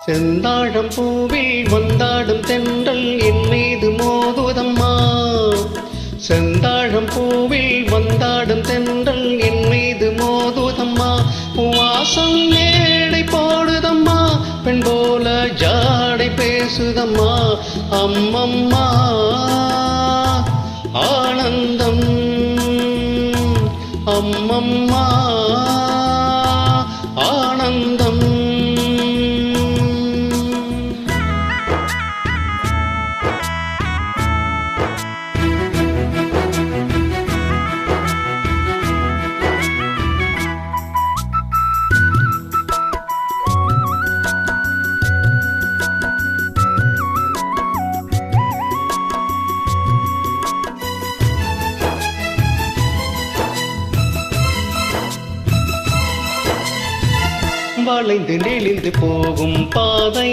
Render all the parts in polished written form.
செந்தாழம் பூவில் வந்தாடும் தென்றல் என் மீது மோதுதம்மா. செந்தாழம் பூவில் வந்தாடும் தென்றல் என் மீது மோதுதம்மா. வாசம் மேடை போடுதம்மா, பெண் போல ஜாடை பேசுதம்மா. அம்மம்மா ஆனந்தம், அம்மம்மா ஆனந்தம். வளைந்து நெளிந்து போகும் பாதை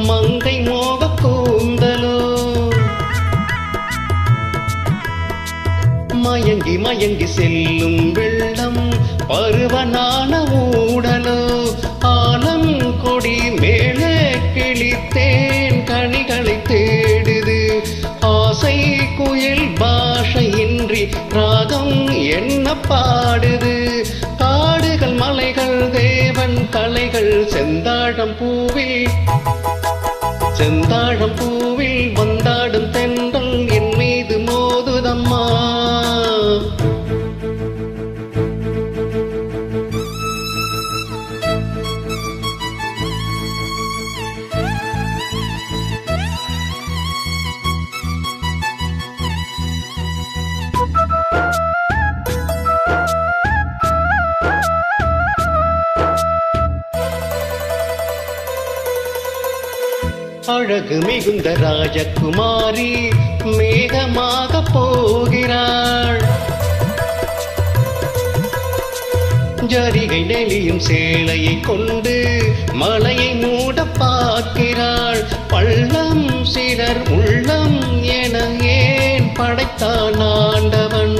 மங்கை மோக கூந்தலோ, மயங்கி மயங்கி செல்லும் வெள்ளம் பருவனான ஊடலோ. ஆலம் கொடி மேலே கிளித்தேன் கனிகளை தேடுது. ஆசை குயில் பாஷையின்றி ராகம் என்ன பாடுது. காடுகள் மலைகள் தேவன் கலைகள் செந்தாழம் பூவில், செந்தாழம் பூவில் வந்தாடும் தென்றல் என் மீது மோதுதம்மா. அழகு மிகுந்த ராஜகுமாரி மேகமாக போகிறாள். ஜரிகை நெளியும் சேலையை கொண்டு மலையை மூட பார்க்கிறாள். பள்ளம் சிலர் உள்ளம் என ஏன் படைத்தான் ஆண்டவன்.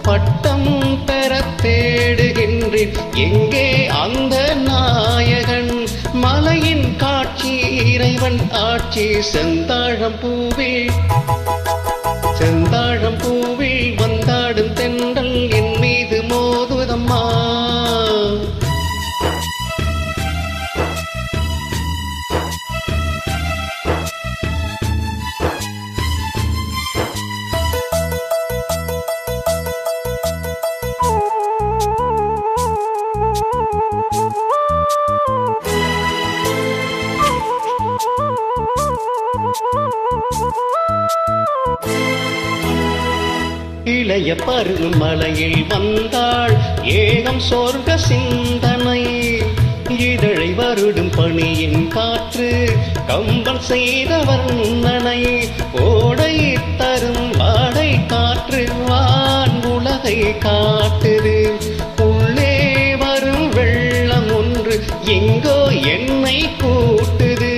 பட்டம் பெற தேடுகின்றேன் எங்கே அந்த நாயகன். மலையின் காட்சி இறைவன் ஆட்சி. செந்தாழம் பூவில், செந்தாழம் பூவில் வந்தாடும் தென்றல் என் மீது மோதுதம்மா. இளைய பருவம் மலையில் வந்தாள் ஏகம் சொர்க்க சிந்தனை. இதழை வருடும் பணியின் காற்று கம்பல் செய்த வர்ணனை. ஓடை தரும் வாடை காற்று வான் உலகை காட்டுது. உள்ளே வரும் வெள்ளம் ஒன்று எங்கோ என்னை கூட்டுது.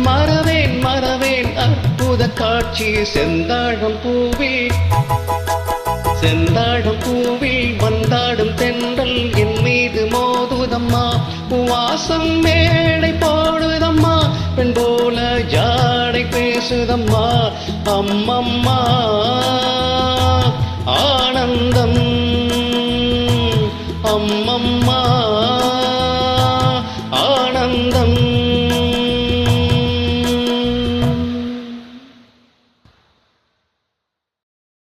மறவேன் மறவேன் அற்புத காட்சி. செந்தாழம் பூவில், செந்தாழம் பூவில் வந்தாடும் தென்றல் என் மீது மோதுதம்மா. வாசம் மேடை போடுதம்மா, பெண் போல ஜாடை பேசுதம்மா. அம்மம்மா ஆனந்தம்.